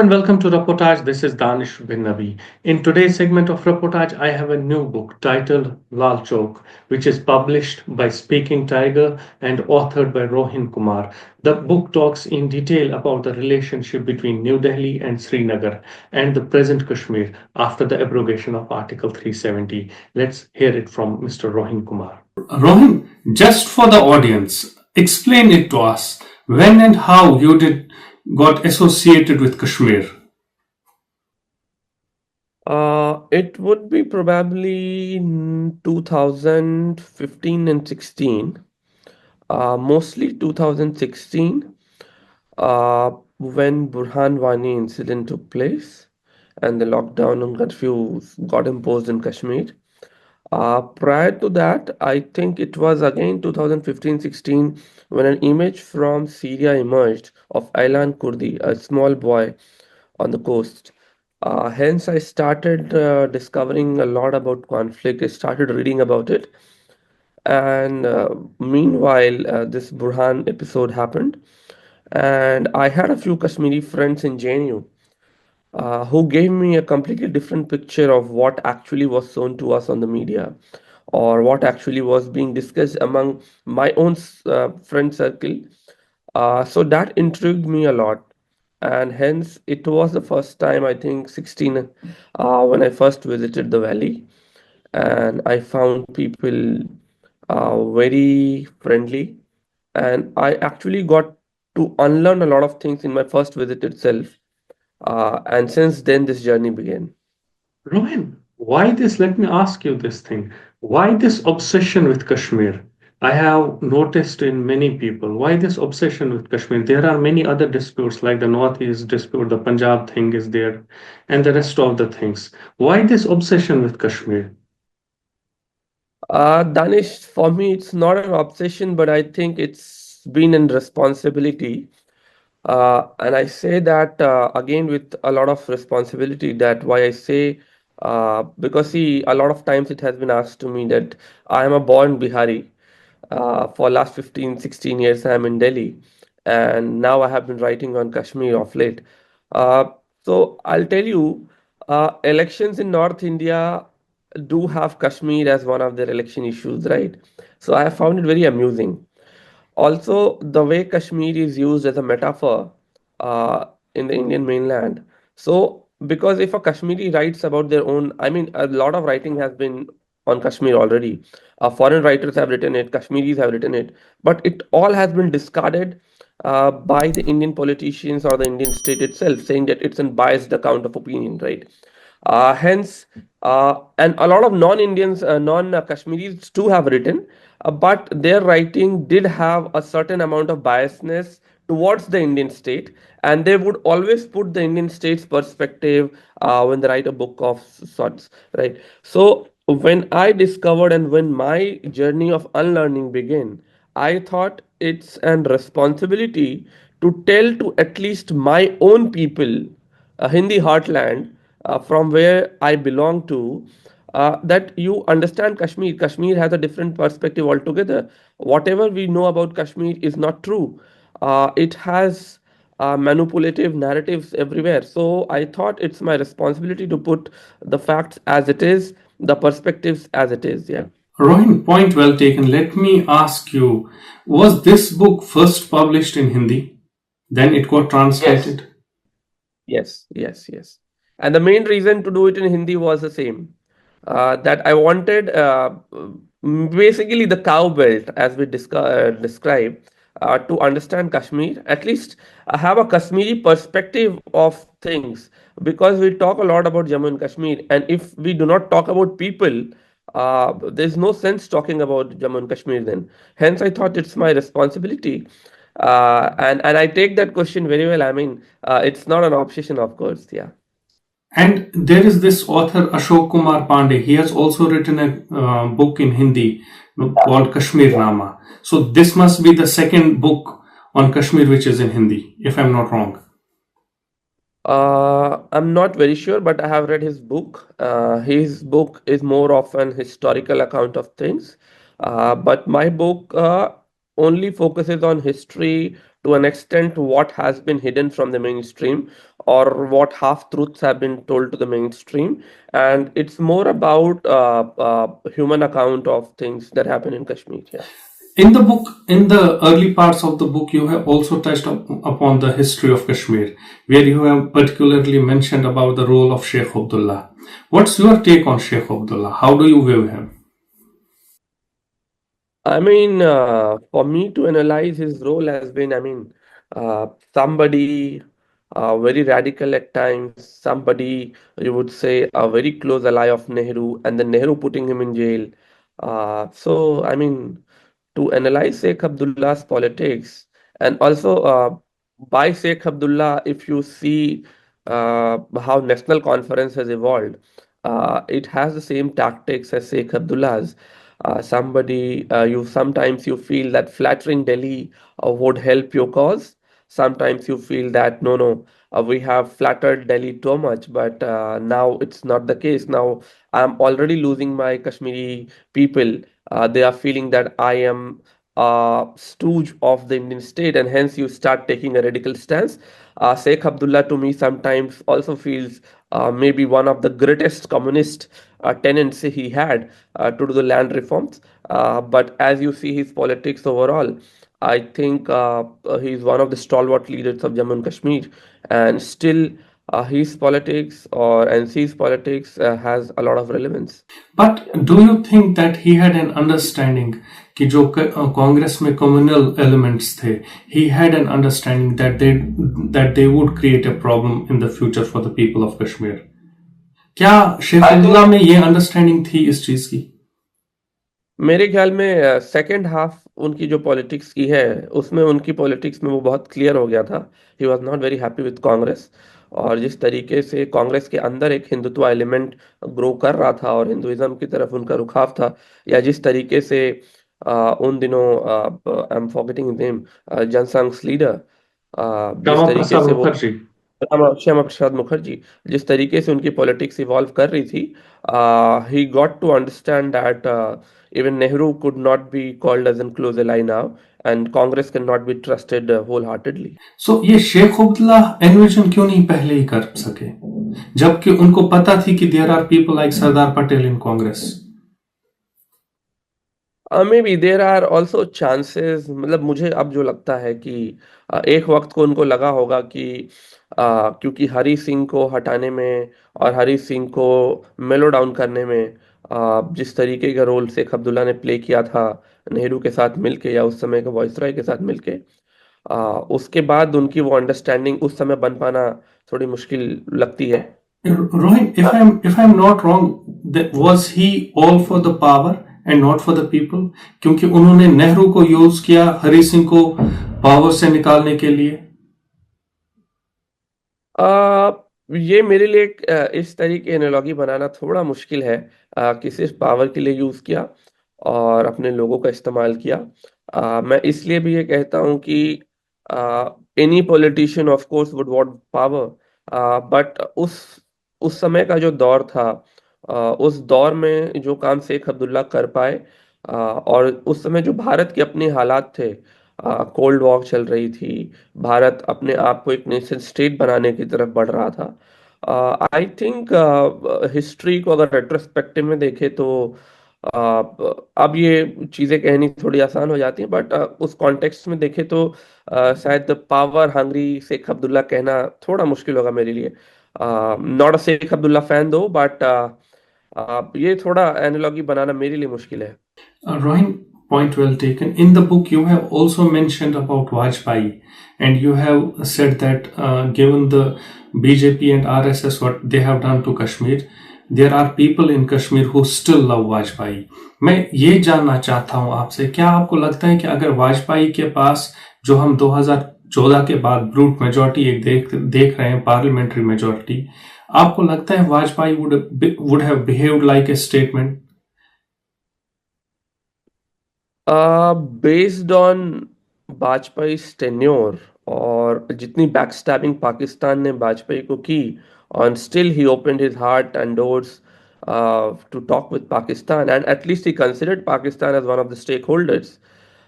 and welcome to Reportage. This is Danish bin Nabi. In today's segment of Reportage, I have a new book titled Lal Chowk, which is published by Speaking Tiger and authored by Rohin Kumar. The book talks in detail about the relationship between New Delhi and Srinagar and the present Kashmir after the abrogation of Article 370. Let's hear it from Mr. Rohin Kumar. Rohin, just for the audience, explain it to us when and how you did got associated with Kashmir. It would be probably in 2015 and 16. Mostly 2016, when Burhan Wani incident took place and the lockdown and curfews got imposed in Kashmir. Prior to that, I think it was again 2015-16 when an image from Syria emerged of Aylan Kurdi, a small boy on the coast. Hence, I started discovering a lot about conflict. I started reading about it. And meanwhile, this Burhan episode happened. And I had a few Kashmiri friends in JNU who gave me a completely different picture of what actually was shown to us on the media or what actually was being discussed among my own friend circle. So that intrigued me a lot. And hence, it was the first time, I think, 16, when I first visited the valley. And I found people very friendly. And I actually got to unlearn a lot of things in my first visit itself. And since then, this journey began. Rohin, why this? Let me ask you this thing. Why this obsession with Kashmir? I have noticed in many people. Why this obsession with Kashmir? There are many other disputes like the Northeast dispute, the Punjab thing is there, and the rest of the things. Why this obsession with Kashmir? Danish, for me, it's not an obsession, but I think it's been a responsibility. And I say that again with a lot of responsibility. That why I say, because see, a lot of times it has been asked to me that I am a born Bihari. For last 15, 16 years, I'm in Delhi, and now I have been writing on Kashmir of late. Uh, so I'll tell you, elections in North India do have Kashmir as one of their election issues, right? So I have found it very amusing. Also, the way Kashmir is used as a metaphor uh, in the Indian mainland. So, because if a Kashmiri writes about their own, I mean, a lot of writing has been on Kashmir already. Foreign writers have written it, Kashmiris have written it, but it all has been discarded by the Indian politicians or the Indian state itself, saying that it's a biased account of opinion, right? Hence, and a lot of non-Indians, non-Kashmiris too have written, but their writing did have a certain amount of biasness towards the Indian state, and they would always put the Indian state's perspective when they write a book of sorts, right? So when I discovered and when my journey of unlearning began, I thought it's an responsibility to tell to at least my own people, Hindi heartland, from where I belong to, that you understand Kashmir. Kashmir has a different perspective altogether. Whatever we know about Kashmir is not true. It has manipulative narratives everywhere. So I thought it's my responsibility to put the facts as it is, the perspectives as it is. Yeah. Rohin, point well taken. Let me ask you, was this book first published in Hindi? Then it got Yes. translated? Yes. And the main reason to do it in Hindi was the same. That I wanted basically the cow belt, as we describe, to understand Kashmir, at least have a Kashmiri perspective of things, because we talk a lot about Jammu and Kashmir, and if we do not talk about people, there's no sense talking about Jammu and Kashmir then. Hence, I thought it's my responsibility. And I take that question very well. I mean, it's not an obsession, of course. Yeah. And there is this author Ashok Kumar Pandey. He has also written a book in Hindi called Kashmir Nama. So this must be the second book on Kashmir which is in Hindi, if I'm not wrong. I'm not very sure, but I have read his book. His book is more of an historical account of things. But my book only focuses on history to an extent what has been hidden from the mainstream or what half truths have been told to the mainstream, and it's more about human account of things that happen in Kashmir. Yeah. In the book, in the early parts of the book, you have also touched upon the history of Kashmir, where you have particularly mentioned about the role of Sheikh Abdullah. What's your take on Sheikh Abdullah? How do you view him? I mean, for me to analyze his role has been, somebody very radical at times, somebody you would say a very close ally of Nehru, and then Nehru putting him in jail. To analyze Sheikh Abdullah's politics, and also by Sheikh Abdullah, if you see how National Conference has evolved, it has the same tactics as Sheikh Abdullah's. Somebody you sometimes you feel that flattering Delhi would help your cause. Sometimes you feel that no, we have flattered Delhi too much, but now it's not the case. Now I'm already losing my Kashmiri people. They are feeling that I am a stooge of the Indian state, and hence you start taking a radical stance. Sheikh Abdullah to me sometimes also feels maybe one of the greatest communist tenants he had to do the land reforms. But as you see his politics overall, I think he's one of the stalwart leaders of Jammu and Kashmir, and still his politics or NC's politics has a lot of relevance. But do you think that he had an understanding कि जो कांग्रेस में communal elements थे, he had an understanding that they would create a problem in the future for the people of Kashmir? क्या शेख अब्दुल्ला में ये understanding थी इस चीज की? मेरे ख्याल में सेकंड हाफ उनकी जो पॉलिटिक्स की है उसमें उनकी पॉलिटिक्स में वो बहुत क्लियर हो गया था. He was not very happy with Congress, और जिस तरीके से कांग्रेस के अंदर एक हिंदुत्व एलिमेंट ग्रो कर रहा था और हिंदुइज्म की तरफ उनका रुखाव था, या जिस तरीके से उन दिनों I am forgetting name Jana Sangh leader जिस श्यामा तरीके प्रसाद से वो मुखर्जी. श्यामा प्रसाद मुखर्जी जिस तरीके से उनकी पॉलिटिक्स इवॉल्व कर रही थी, he got to understand that even Nehru could not be called as a close ally now, and Congress cannot be trusted wholeheartedly. So ये शेख अब्दुल्ला एनविजन क्यों नहीं पहले ही कर सके, जबकि उनको पता थी कि there are people like Sardar Patel in Congress? Maybe there are also chances. मतलब मुझे अब जो लगता है कि एक वक्त को उनको लगा होगा कि क्योंकि हरी सिंह को हटाने में और हरी सिंह को मेलो डाउन करने में जिस तरीके का रोल शेख अब्दुल्ला ने प्ले किया था नेहरू के साथ मिलके या उस समय के वायसराय के साथ मिलके, उसके बाद उनकी वो अंडरस्टैंडिंग उस समय बन पाना थोड़ी मुश्किल लगती है. Rohin, if I'm not wrong, was he all for the power and not for the people? क्योंकि उन्होंने नेहरू को यूज किया हरी सिंह को पावर से निकालने के लिए. ये मेरे लिए इस तरीके एनालॉजी बनाना थोड़ा मुश्किल है कि सिर्फ पावर के लिए यूज किया और अपने लोगों का इस्तेमाल किया. मैं इसलिए भी ये कहता हूँ कि any politician of course would want power, but उस समय का जो दौर था, उस दौर में जो काम शेख अब्दुल्ला कर पाए, और उस समय जो भारत के अपने हालात थे, कोल्ड वॉर चल रही थी, भारत अपने आप को एक नेशन स्टेट बनाने की तरफ बढ़ रहा था. आई थिंक हिस्ट्री को अगर रेट्रोस्पेक्टिव में देखें तो अब ये चीजें कहनी थोड़ी आसान हो जाती हैं, बट उस कॉन्टेक्स्ट में देखें तो शायद पावर हंग्री शेख अब्दुल्ला कहना थोड़ा मुश्किल होगा मेरे लिए. Not a Sheikh Abdullah fan though, but ये थोड़ा एनालॉजी बनाना मेरे लिए मुश्किल है. Rohin, point well taken. In the book, you have also mentioned about Vajpayee, and you have said that given the BJP and RSS what they have done to Kashmir, there are people in Kashmir who still love Vajpayee. मैं ये जानना चाहता हूँ आपसे, क्या आपको लगता है कि अगर वाजपेयी के पास जो हम 2014 के बाद ब्रूट मेजोरिटी एक देख रहे हैं, पार्लियामेंट्री मेजोरिटी, आपको लगता है Vajpayee would have behaved like a statement? Based on Vajpayee tenure और जितनी बैकस्टैबिंग पाकिस्तान ने वाजपेयी को की, and still he opened his heart and doors to talk with Pakistan, and at least he considered Pakistan as one of the stakeholders.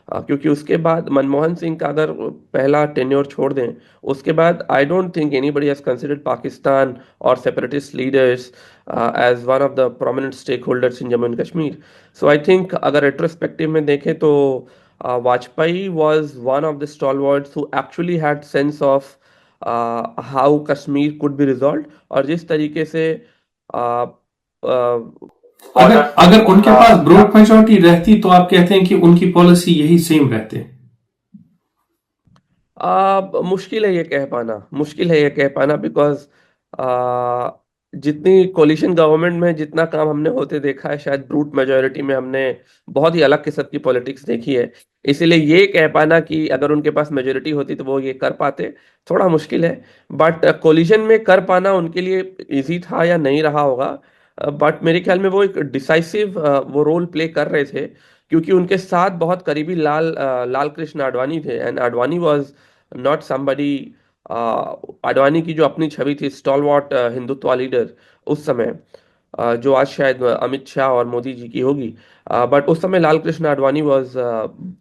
क्योंकि उसके बाद मनमोहन सिंह का अगर पहला टेन्योर छोड़ दें, उसके बाद I don't think anybody has considered Pakistan और separatist leaders as one of the prominent stake holders in Jammu and Kashmir. So I think अगर रेट्रोस्पेक्टिव में देखें तो Vajpayee was one of the stalwarts who actually had sense of how Kashmir could be resolved, और जिस तरीके से uh, अगर border अगर उनके पास ब्रॉड मेजोरिटी रहती तो आप कहते हैं कि उनकी पॉलिसी यही सेम रहते. मुश्किल है ये कह पाना, मुश्किल है ये कह पाना, बिकॉज जितनी कोलिशन गवर्नमेंट में जितना काम हमने होते देखा है, शायद ब्रूट मेजोरिटी में हमने बहुत ही अलग किस्म की पॉलिटिक्स देखी है. इसीलिए ये कह पाना कि अगर उनके पास मेजोरिटी होती तो वो ये कर पाते, थोड़ा मुश्किल है. बट कोलिशन में कर पाना उनके लिए इजी था या नहीं रहा होगा, बट मेरे ख्याल में वो एक डिसाइसिव वो रोल प्ले कर रहे थे, क्योंकि उनके साथ बहुत करीबी लाल कृष्ण आडवाणी थे. And Advani was not somebody, Advani की जो अपनी छवि थी स्टॉलवॉट हिंदुत्व लीडर उस समय, जो आज शायद अमित शाह और मोदी जी की होगी, बट उस समय Lal Krishna Advani was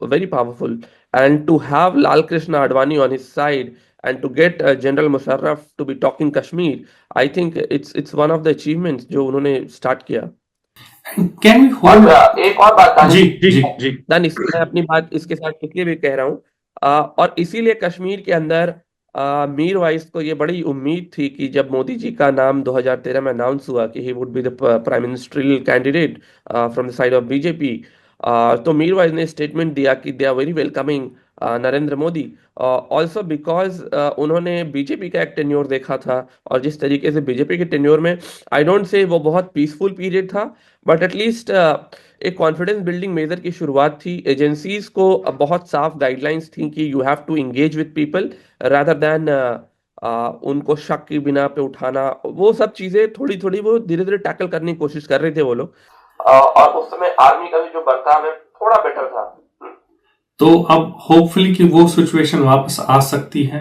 very powerful. And to have Lal Krishna Advani on his side and to get General Musharraf to be talking Kashmir, I think it's one of the achievements जो उन्होंने स्टार्ट किया. Can we hold. एक और बात जी जी. दानिश, मैं अपनी बात इसके साथ इसलिए भी कह रहा हूँ, और इसीलिए कश्मीर के अंदर मीर वाइस को ये बड़ी उम्मीद थी कि जब मोदी जी का नाम 2013 में अनाउंस हुआ कि he would be the prime ministerial candidate from the side of BJP, तो मीर वाइस ने स्टेटमेंट दिया कि they are very welcoming Narendra Modi, also because उन्होंने बीजेपी का एक टेन्योर देखा था, और जिस तरीके से बीजेपी के टेन्योर में आई डोंट से वो बहुत पीसफुल पीरियड था, बट एटलीस्ट एक कॉन्फिडेंस बिल्डिंग मेजर की शुरुआत थी. एजेंसीज को बहुत साफ गाइडलाइंस थी कि you have to engage with people rather than उनको शक की बिना पे उठाना. वो सब चीजें थोड़ी थोड़ी वो धीरे धीरे टैकल करने की कोशिश कर रहे थे वो लोग, और उस समय आर्मी का भी जो बर्ताव है थोड़ा बेटर था. तो अब होपफुली कि वो सिचुएशन वापस आ सकती है.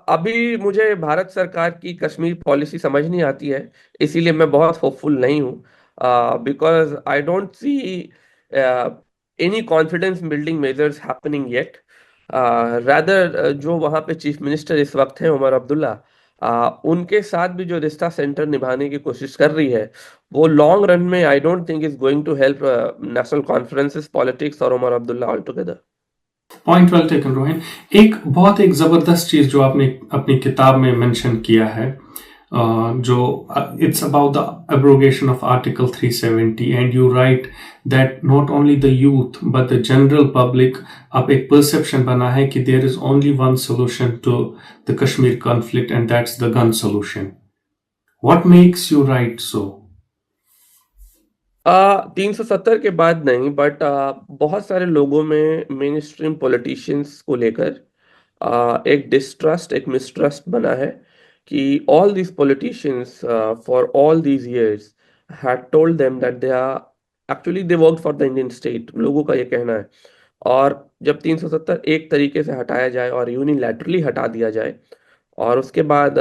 अभी मुझे भारत सरकार की कश्मीर पॉलिसी समझ नहीं आती है, इसीलिए मैं बहुत होपफुल नहीं हूँ, because I don't see any confidence building measures happening yet. Rather जो वहाँ पे चीफ मिनिस्टर इस वक्त हैं उमर अब्दुल्ला, उनके साथ भी जो रिश्ता सेंटर निभाने की कोशिश कर रही है, वो लॉन्ग रन में I don't think is going to help national conference's politics और Omar Abdullah all together. Point well taken Rohin. एक जबरदस्त चीज जो आपने अपनी किताब में मेंशन किया है, जो it's about the abrogation of article 370, and you write that not only the youth but the general public, अब एक परसेप्शन बना है कि there is only one solution to the Kashmir conflict and that's the gun solution. What makes you write so? 370 के बाद नहीं, but बहुत सारे लोगों में मेन स्ट्रीम पॉलिटिशियंस को लेकर एक डिस्ट्रस्ट, एक मिसट्रस्ट बना है कि all these politicians for all these years had told them that they are actually they work for the Indian state. लोगों का ये कहना है. और जब 370 एक तरीके से हटाया जाए और यूनिलैटरली हटा दिया जाए, और उसके बाद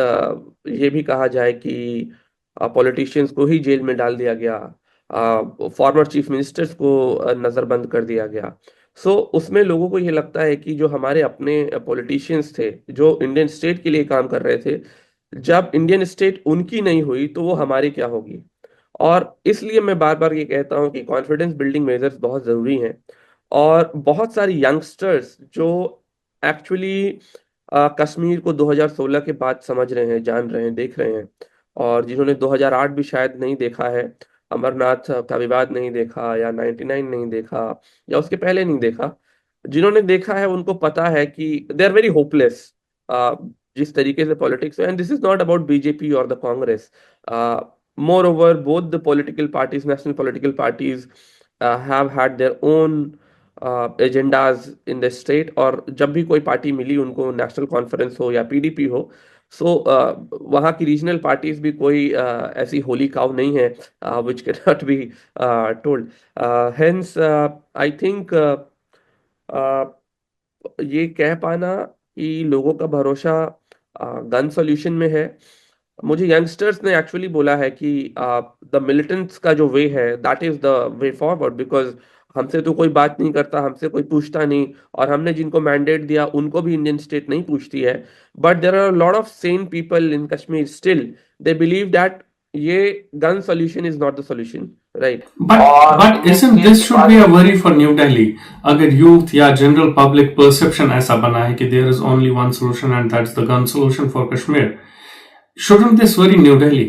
ये भी कहा जाए कि पॉलिटिशियंस को ही जेल में डाल दिया गया, फॉर्मर चीफ मिनिस्टर्स को नजरबंद कर दिया गया, सो उसमें लोगों को ये लगता है कि जो हमारे अपने पॉलिटिशियंस थे जो इंडियन स्टेट के लिए काम कर रहे थे, जब इंडियन स्टेट उनकी नहीं हुई तो वो हमारी क्या होगी. और इसलिए मैं बार बार ये कहता हूँ कि कॉन्फिडेंस बिल्डिंग मेजर्स बहुत ज़रूरी हैं. और बहुत सारे यंगस्टर्स जो एक्चुअली कश्मीर को 2016 के बाद समझ रहे हैं, जान रहे हैं, देख रहे हैं, और जिन्होंने 2008 भी शायद नहीं देखा है, अमरनाथ का विवाद नहीं देखा, या 99 नहीं देखा, या उसके पहले नहीं देखा, जिन्होंने देखा है उनको पता है कि दे आर वेरी होपलेस जिस तरीके से politics. And this is not about BJP और the Congress. Moreover, both the political parties, national political parties, have had their own agendas in the state. और जब भी कोई पार्टी मिली उनको, नेशनल कॉन्फ्रेंस हो या पीडीपी हो, सो वहाँ की रीजनल पार्टीज भी कोई ऐसी होली काउ नहीं है which can not be told. Hence I think ये कह पाना कि लोगों का भरोसा गन सॉल्यूशन में है, मुझे यंगस्टर्स ने एक्चुअली बोला है कि द मिलिटेंट्स का जो वे है that is the way forward, because हमसे तो कोई बात नहीं करता, हमसे कोई पूछता नहीं, और हमने जिनको मैंडेट दिया उनको भी इंडियन स्टेट नहीं पूछती है। But there are lot of sane people in Kashmir still, they believe that ये gun solution is not the solution, right. But isn't this should be a worry for New Delhi? अगर youth या general public perception ऐसा बना है कि there is only one solution and that's the gun solution for Kashmir, shouldn't this worry New Delhi?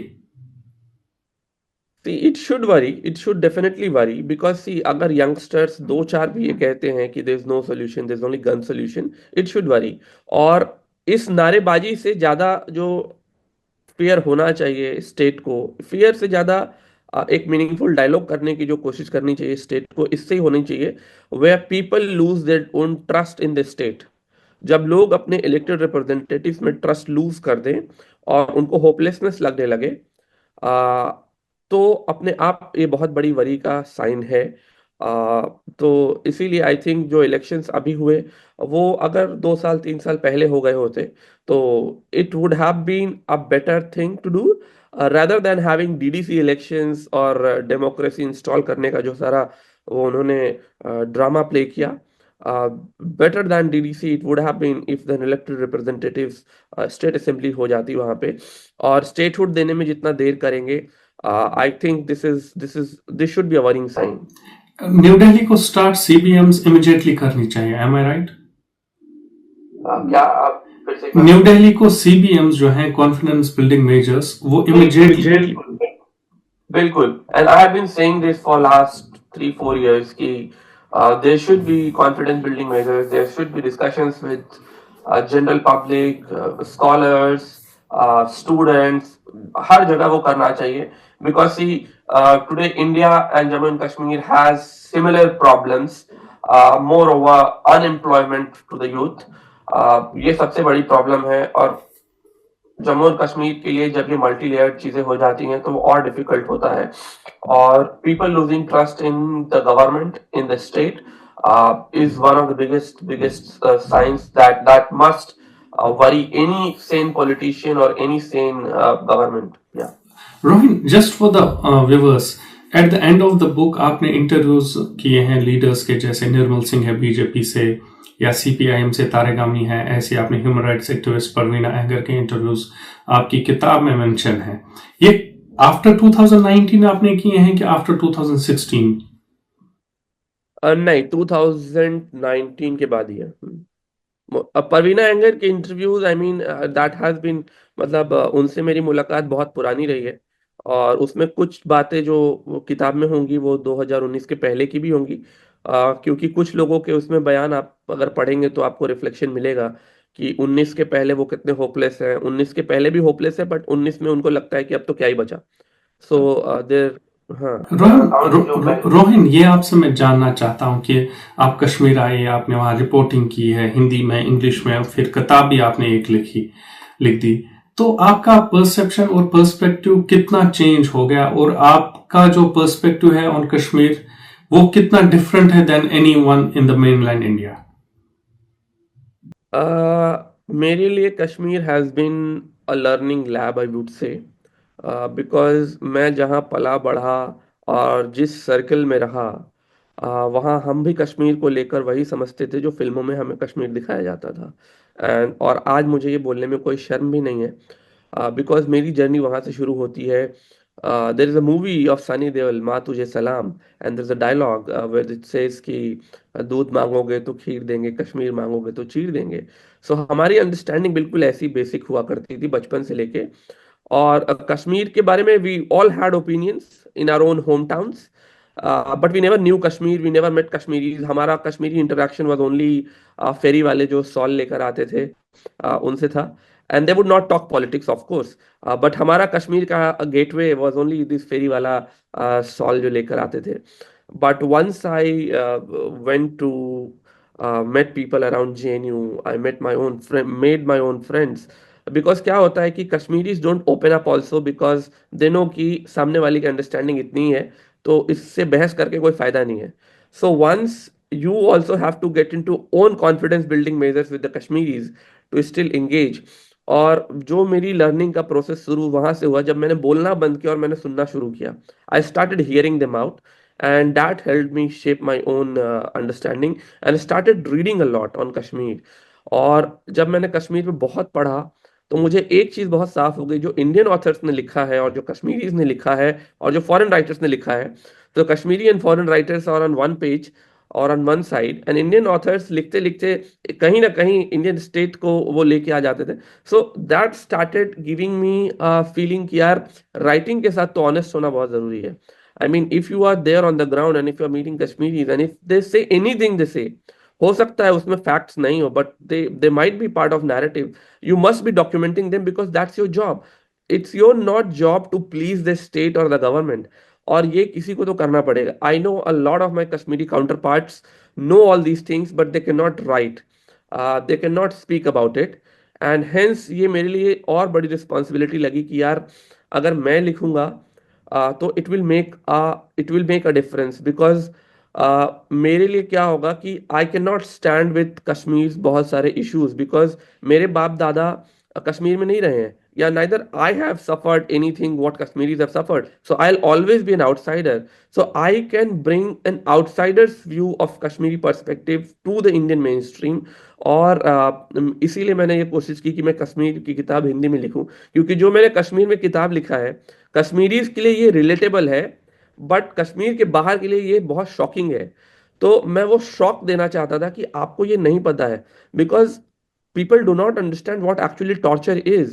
See, it should worry, it should definitely worry, because see, अगर youngsters दो चार भी ये कहते हैं कि there is no solution, there is only gun solution, it should worry। और इस नारेबाजी से ज्यादा जो फियर होना चाहिए स्टेट को, फियर से ज्यादा एक मीनिंगफुल डायलॉग करने की जो कोशिश करनी चाहिए स्टेट को, इससे ही होनी चाहिए, where people lose their own trust in the state. जब लोग अपने इलेक्टेड रिप्रेजेंटेटिव्स में ट्रस्ट लूज कर दें और उनको होपलेसनेस लगने लगे, आ, तो अपने आप ये बहुत बड़ी वरी का साइन है। तो इसीलिए आई थिंक जो इलेक्शंस अभी हुए, वो अगर 2 साल 3 साल पहले हो गए होते, तो it would have been a better thing to do, rather than having DDC elections और डेमोक्रेसी इंस्टॉल करने का जो सारा वो उन्होंने ड्रामा प्ले किया। Better than DDC it would have been if the elected representatives state assembly हो जाती वहां पे, और स्टेटहुड देने में जितना देर करेंगे, I think this should be a worrying sign. New Delhi को स्टार्ट CBMs इमीडिएटली करनी चाहिए, एम आई राइट? क्या आप फिर से न्यू दिल्ली को CBMs जो हैं कॉन्फिडेंस बिल्डिंग मेजर्स वो इमीडिएटली। बिल्कुल, and I have been saying this for last 3-4 years कि there should be confidence building measures, there should be discussions with general public, scholars, students, हर जगह वो करना चाहिए, because see, today India and Jammu and Kashmir has similar problems, moreover unemployment to the youth, ये सबसे बड़ी problem है। और जम्मू और कश्मीर के लिए जब ये मल्टी लेयर्ड चीजें हो जाती हैं तो वो और डिफिकल्ट होता है, और people losing trust in the government in the state is one of the biggest science that must worry any sane politician or any sane government। Yeah, Rohin, just for the viewers, at the end of the book आपने interviews किए हैं leaders के, जैसे निर्मल सिंह है BJP से, या CPIM से तारेगामी है, ऐसे आपने human rights activist Parveena Ahangar के इंटरव्यूज आपकी किताब में मेंशन है। ये आफ्टर 2019 आपने किए हैं कि आफ्टर 2016? नहीं, 2019 के बाद ही है। परवीना अहंगर के interviews, I mean that has been, मतलब उनसे मेरी मुलाकात बहुत पुरानी रही है, और उसमें कुछ बातें जो वो किताब में होंगी वो 2019 के पहले की भी होंगी, क्योंकि कुछ लोगों के उसमें बयान आप अगर पढ़ेंगे तो आपको रिफ्लेक्शन मिलेगा कि 19 के पहले वो कितने होपलेस हैं, 19 के पहले भी होपलेस है, बट 19 में उनको लगता है कि अब तो क्या ही बचा। सो देर हाँ, रोहिन, ये आपसे मैं जानना चाहता हूँ कि आप कश्मीर आए, आपने वहाँ रिपोर्टिंग की है हिंदी में, इंग्लिश में, फिर किताब भी आपने एक लिख दी, तो आपका परसेप्शन और पर्सपेक्टिव कितना चेंज हो गया, और आपका जो पर्सपेक्टिव है ऑन कश्मीर वो कितना डिफरेंट है than anyone in the mainland India? मेरे लिए Kashmir has been a learning lab, I would say, because मैं जहाँ पला बढ़ा और जिस सर्कल में रहा, वहाँ हम भी कश्मीर को लेकर वही समझते थे जो फिल्मों में हमें कश्मीर दिखाया जाता था। एंड और आज मुझे ये बोलने में कोई शर्म भी नहीं है, बिकॉज मेरी जर्नी वहाँ से शुरू होती है। There is a movie of Sunny Deol, Maa Tujhe Salaam, and there is a dialogue where it says कि दूध मांगोगे तो खीर देंगे, कश्मीर मांगोगे तो चीर देंगे। सो हमारी अंडरस्टैंडिंग बिल्कुल ऐसी बेसिक हुआ करती थी बचपन से लेके। और कश्मीर के बारे में we all had opinions in our own home towns, but we never knew Kashmir, we never met Kashmiris. हमारा कश्मीरी इंटरेक्शन वाज ओनली फेरी वाले जो सॉल लेकर आते थे, उनसे था, and they would not talk politics of course, but हमारा कश्मीर का गेटवे वाज ओनली दिस फेरी वाला सॉल जो लेकर आते थे। But once I went to met people around JNU, I met my own friend, made my own friends, because क्या होता है कि Kashmiris don't open up also, because they know कि सामने वाली की अंडरस्टैंडिंग इतनी है तो इससे बहस करके कोई फायदा नहीं है। So once you also have to get into own confidence building measures with the Kashmiris to still engage, और जो मेरी लर्निंग का प्रोसेस शुरू वहां से हुआ जब मैंने बोलना बंद किया और मैंने सुनना शुरू किया. I started hearing them out and that help me shape my own understanding and started reading a lot on Kashmir. और जब मैंने कश्मीर पे बहुत पढ़ा तो मुझे एक चीज बहुत साफ हो गई, जो इंडियन ऑथर्स ने लिखा है और जो कश्मीरीज ने लिखा है और जो फॉरेन राइटर्स ने लिखा है. तो Kashmiri and foreign writers are on one page और on one side, and Indian authors लिखते लिखते कहीं ना कहीं इंडियन स्टेट को वो लेके आ जाते थे. So that started giving me feeling कि यार राइटिंग के साथ तो ऑनेस्ट होना बहुत जरूरी है. I mean if you are there on the ground and if you are meeting Kashmiris and if they say anything दे से, हो सकता है उसमें फैक्ट्स नहीं हो but they might be part of narrative. You must be documenting them because that's your job. It's your not job to please the state और the government. और ये किसी को तो करना पड़ेगा. I know a lot of my Kashmiri counterparts know all these things but they cannot write, they cannot speak about it. and hence ये मेरे लिए और बड़ी रिस्पॉन्सिबिलिटी लगी कि यार अगर मैं लिखूंगा तो it will make a difference because मेरे लिए क्या होगा कि I can not stand with Kashmir बहुत सारे इश्यूज बिकॉज मेरे बाप दादा कश्मीर में नहीं रहे हैं, या neither I have suffered anything what Kashmiris have suffered. So I'll always be an outsider. So I can bring an outsider's view of Kashmiri perspective to the Indian mainstream. और इसीलिए मैंने ये कोशिश की कि मैं कश्मीर की किताब हिंदी में लिखूं, क्योंकि जो मैंने कश्मीर में किताब लिखा है कश्मीरीज के लिए ये रिलेटेबल है बट कश्मीर के बाहर के लिए ये बहुत शॉकिंग है. तो मैं वो शॉक देना चाहता था कि आपको ये नहीं पता है because people do not understand what actually torture is.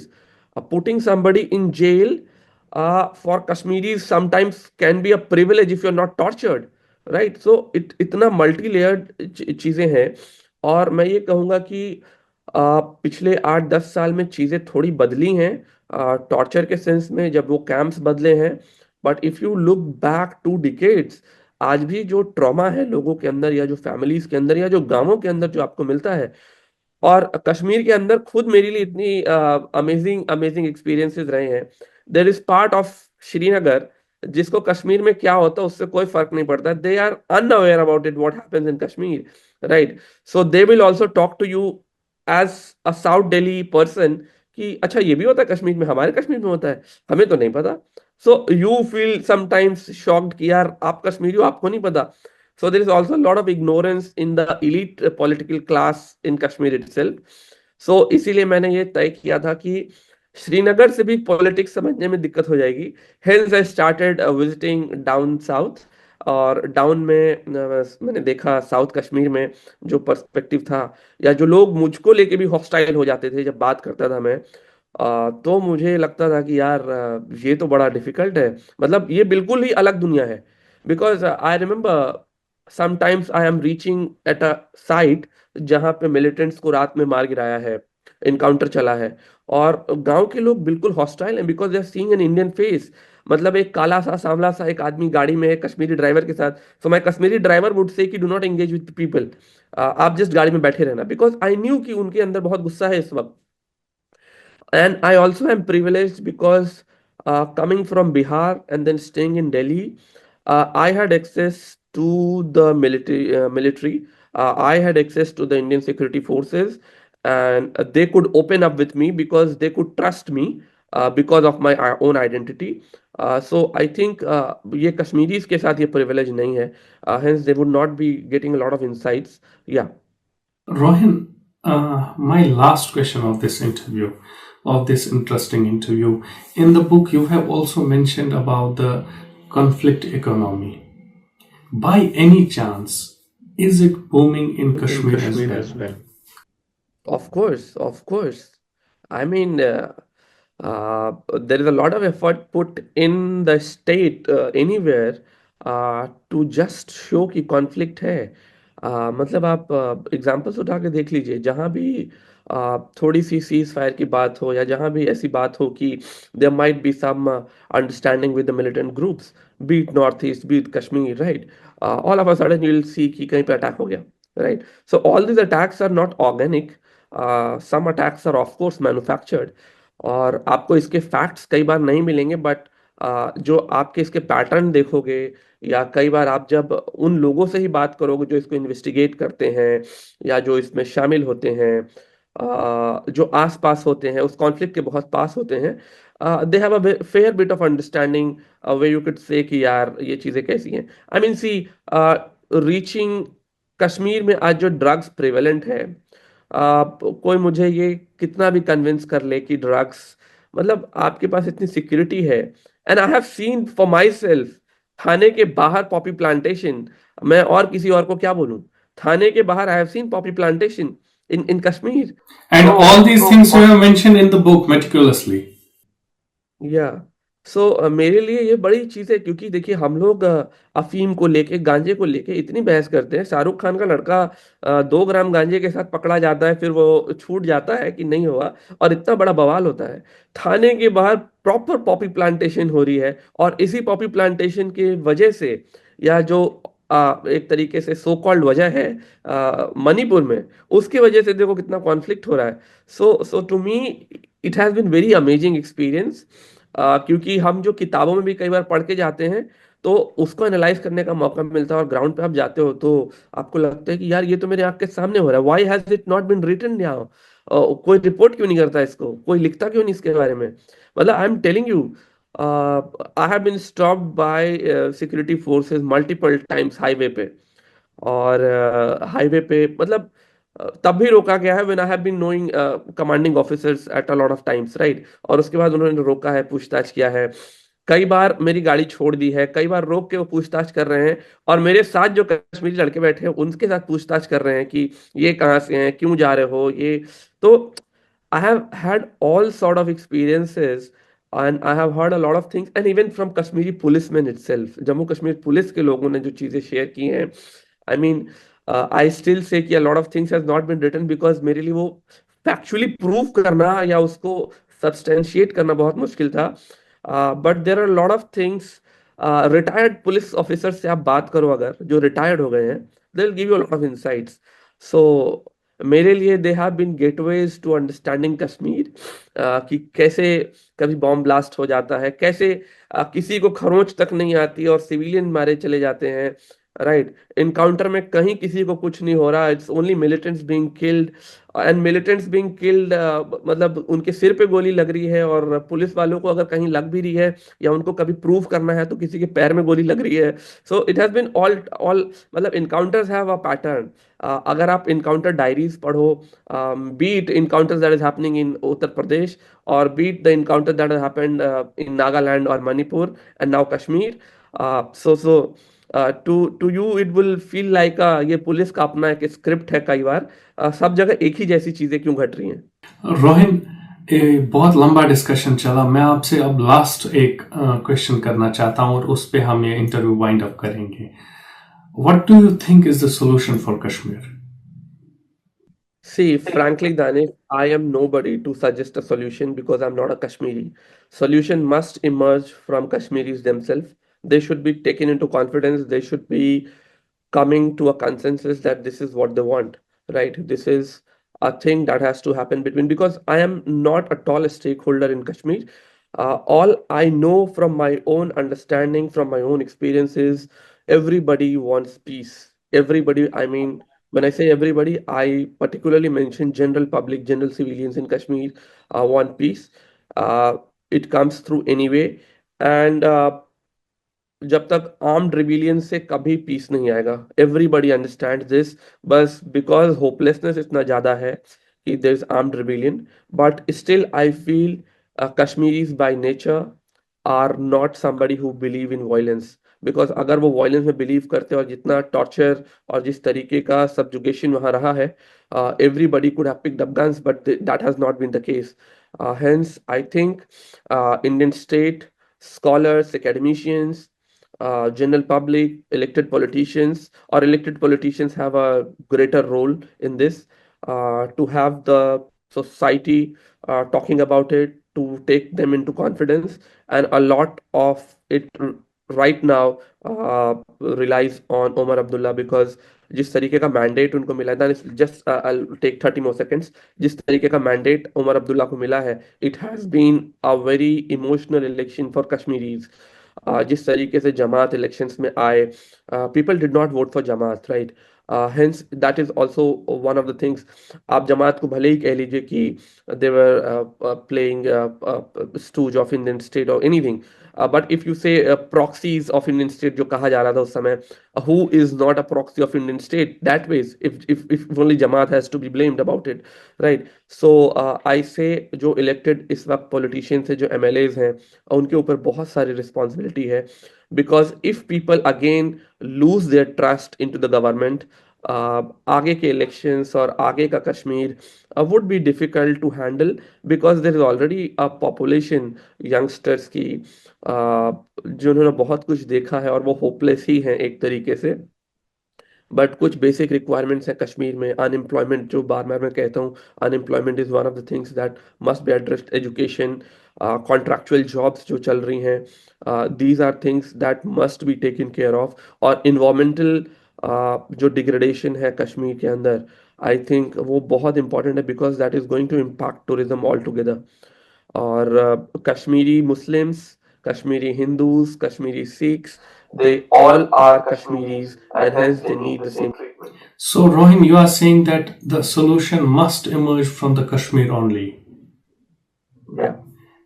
Putting somebody in jail for Kashmiris sometimes can be a privilege if you're not tortured, right? So इतना multi layered चीजें हैं. और मैं ये कहूंगा कि पिछले 8-10 साल में चीजें थोड़ी बदली हैं टॉर्चर के सेंस में जब वो कैंप्स बदले हैं. But if you look back 2 decades, आज भी जो ट्रॉमा है लोगों के अंदर या जो फैमिलीज के अंदर या जो गांवों के अंदर जो आपको मिलता है, और कश्मीर के अंदर खुद मेरे लिए इतनी अमेजिंग अमेजिंग एक्सपीरियंसेस रहे हैं. There is part of Srinagar जिसको कश्मीर में क्या होता है उससे कोई फर्क नहीं पड़ता. They are unaware about it what happens in Kashmir, right? So they will also talk to you as a South Delhi person कि अच्छा ये भी होता है कश्मीर में, हमारे कश्मीर में होता है, हमें तो नहीं पता. So you feel sometimes shocked कि यार आप कश्मीरी हो, आपको नहीं पता. So there is also a lot of ignorance in the elite political class in Kashmir itself. So इसीलिए मैंने ये तय किया था कि श्रीनगर से भी पॉलिटिक्स समझने में दिक्कत हो जाएगी. Hence I started visiting down south. और डाउन में मैंने देखा साउथ कश्मीर में जो पर्सपेक्टिव था या जो लोग मुझको लेके भी हॉस्टाइल हो जाते थे जब बात करता था मैं, तो मुझे लगता था कि यार ये तो बड़ा डिफिकल्ट है. मतलब ये बिल्कुल ही अलग दुनिया है. Because I remember sometimes I am reaching at a site जहां पे मिलिटेंट्स को रात में मार गिराया है, इनकाउंटर चला है, और गांव के लोग बिल्कुल हॉस्टाइल हैं because they are seeing an Indian face. मतलब एक काला सा सांवला सा एक आदमी गाड़ी में है कश्मीरी ड्राइवर के साथ. So my Kashmiri driver would say कि do not engage with people, आप जस्ट गाड़ी में बैठे रहना, बिकॉज आई न्यू कि उनके अंदर बहुत गुस्सा है इस वक्त. And I also am privileged because coming from Bihar and then staying in Delhi, I had access to the military. I had access to the Indian security forces, and they could open up with me because they could trust me because of my own identity. So I think ये Kashmiris के साथ ये privilege नहीं है. Hence they would not be getting a lot of insights. Yeah. Rohin, my last question of this interview, of this interesting interview, in the book you have also mentioned about the conflict economy. By any chance, is it booming in Kashmir as well? Of course, of course. I mean, there is a lot of effort put in the state anywhere to just show कि conflict है. मतलब आप examples उठा के देख लीजिए, जहां भी थोड़ी सी सीज फायर की बात हो या जहां भी ऐसी बात हो कि there might be some understanding with the militant groups, be it North East, be it Kashmir, right, all of a sudden you will see कि कहीं पे अटैक हो गया, right? So all this attacks are not organic. Some attacks are of course manufactured, और आपको इसके facts कई बार नहीं मिलेंगे बट जो आपके इसके पैटर्न देखोगे, या कई बार आप जब उन लोगों से ही बात करोगे जो इसको इन्वेस्टिगेट करते हैं या जो इसमें शामिल होते हैं, जो आस पास होते हैं उस कॉन्फ्लिक्ट के बहुत पास होते हैं, they have a fair bit of understanding way you could say कि यार ये चीजें कैसी हैं। I mean see reaching Kashmir में आज जो ड्रग्स प्रेवलेंट है, कोई मुझे ये कितना भी कन्विंस कर ले कि ड्रग्स, मतलब आपके पास इतनी सिक्योरिटी है। And I have seen for myself थाने के बाहर पॉपी प्लांटेशन। मैं और किसी और को क्या बोलूं, थाने के बाहर आई have scene Poppy plantation in Kashmir. And So all these things you have mentioned in the book meticulously. या सो मेरे लिए ये बड़ी चीज है, क्योंकि देखिए हम लोग अफीम को लेके, गांजे को लेके इतनी बहस करते हैं। शाहरुख खान का लड़का 2 ग्राम गांजे के साथ पकड़ा जाता है, फिर वो छूट जाता है कि नहीं हुआ, और इतना बड़ा बवाल होता है। थाने के बाहर प्रॉपर पॉपी प्लांटेशन हो रही है, और इसी पॉपी प्लांटेशन की वजह से, या जो एक तरीके से सो कॉल्ड वजह है मणिपुर में, उसकी वजह से देखो कितना कॉन्फ्लिक्ट हो रहा है। So to me it has been very amazing experience, क्योंकि हम जो किताबों में भी कई बार पढ़ के जाते हैं तो उसको एनालाइज करने का मौका मिलता है, और ग्राउंड पे आप जाते हो तो आपको लगता है कि यार ये तो मेरे आंख के सामने हो रहा है, why has it not been written now. कोई रिपोर्ट क्यों नहीं करता इसको, कोई लिखता क्यों नहीं इसके बारे में। मतलब I am telling you, I have been stopped by security forces multiple times highway पे, और हाईवे पे मतलब तब भी रोका गया है when I have been knowing commanding officers at a lot of times, right. और उसके बाद उन्होंने रोका है, पूछताछ किया है, कई बार मेरी गाड़ी छोड़ दी है, कई बार रोक के वो पूछताछ कर रहे हैं, और मेरे साथ जो कश्मीरी लड़के बैठे हैं उनके साथ पूछताछ कर रहे हैं कि ये कहाँ से हैं, क्यों जा रहे हो ये। तो I have had all sort of experiences, and I have heard a lot of things, and even from Kashmiri policemen itself, Jammu Kashmir police के लोगों ने जो चीजें शेयर की हैं, I mean, I still say कि a lot of things has not been written because मेरे लिए वो factually prove करना या उसको substantiate करना बहुत मुश्किल था। But there are a lot of things, retired police officer से आप बात करो अगर, जो रिटायर्ड हो गए हैं, they will give you a lot of insights. So मेरे लिए they have been gateways to understanding Kashmir, कि कैसे कभी बॉम्ब ब्लास्ट हो जाता है, कैसे किसी को खरोंच तक नहीं आती और सिविलियन मारे चले जाते हैं, राइट। इनकाउंटर में कहीं किसी को कुछ नहीं हो रहा, it's only militants being killed, and militants being killed मतलब उनके सिर पे गोली लग रही है, और पुलिस वालों को अगर कहीं लग भी रही है या उनको कभी प्रूव करना है तो किसी के पैर में गोली लग रही है। So it has been all मतलब इनकाउंटर्स हैव अ पैटर्न। अगर आप इनकाउंटर डायरीज पढ़ो, be it encounters that is happening in Uttar Pradesh, और be it the encounter that has happened in Nagaland और Manipur and now Kashmir, so to you it will feel like ये police का अपना एक स्क्रिप्ट है कई बार, सब जगह एक ही जैसी चीजें क्यों घट रही हैं। रोहिन, बहुत लंबा डिस्कशन चला। मैं आपसे अब लास्ट एक क्वेश्चन करना चाहता हूं और उस पे हम ये इंटरव्यू वाइंड अप करेंगे। What do you think is the solution for Kashmir? See, frankly, Danish, I am nobody to suggest a solution because I'm not a Kashmiri. Solution must emerge from Kashmiris themselves. They should be taken into confidence. They should be coming to a consensus that this is what they want, right? This is a thing that has to happen between, because I am not at all a stakeholder in Kashmir. All I know from my own understanding, from my own experiences, everybody wants peace. Everybody, I mean, when I say everybody, I particularly mention general public, general civilians in Kashmir want peace. Uh, it comes through anyway, and जब तक armed rebellion से कभी peace नहीं आएगा, everybody understand this, बस because hopelessness इतना ज्यादा है कि there is armed rebellion. But still I feel Kashmiris by nature are not somebody who believe in violence, because अगर वो वायलेंस में बिलीव करते और जितना टॉर्चर और जिस तरीके का सब्जुगेशन वहां रहा है, everybody could have picked up guns, but that has not been the case. Hence I think Indian state scholars, academicians, general public, elected politicians, or elected politicians have a greater role in this, to have the society talking about it, to take them into confidence, and a lot of it right now relies on Omar Abdullah, because जिस तरीके का mandate उनको मिला था, just I take 30 more seconds, जिस तरीके का mandate Omar Abdullah को मिला है, it has been a very emotional election for Kashmiris. जिस तरीके से जमात इलेक्शंस में आए, people did not vote for Jamaat, right? Hence, that is also one of the things. आप जमात को भले ही कह लीजिए कि they were playing stooge of Indian state or anything. But if you say proxies of Indian state जो कहा जा रहा था उस समय, who is not a proxy of Indian state that ways, if only Jamaat has to be blamed about it, right? So I say जो elected इस वक्त politicians है, जो MLAs हैं, उनके ऊपर बहुत सारी responsibility है, because if people again lose their trust into the government, आगे के elections और आगे का Kashmir would be difficult to handle, because there is already a population youngsters की जिन्होंने बहुत कुछ देखा है और वो होपलेस ही हैं एक तरीके से. बट कुछ बेसिक रिक्वायरमेंट्स हैं कश्मीर में. अनएम्प्लॉयमेंट, जो बार बार मैं कहता हूँ, unemployment is one of the things that must be addressed. Education, contractual jobs जो चल रही हैं, these are things that must be taken care of. और इन्वायरमेंटल जो डिग्रेडेशन है कश्मीर के अंदर, आई थिंक वो बहुत इंपॉर्टेंट है, because that is going to impact tourism all together. और Kashmiri Muslims, Kashmiri Hindus, Kashmiri Sikhs, they all are Kashmiris, and hence they need the same treatment. So, Rohin, you are saying that the solution must emerge from the Kashmir only. Yeah.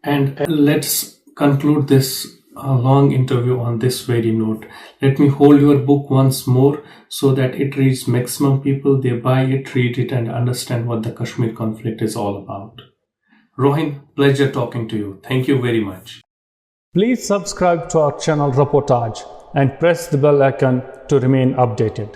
And let's conclude this long interview on this very note. Let me hold your book once more so that it reaches maximum people. They buy it, read it, and understand what the Kashmir conflict is all about. Rohin, pleasure talking to you. Thank you very much. Please subscribe to our channel Reportage and press the bell icon to remain updated.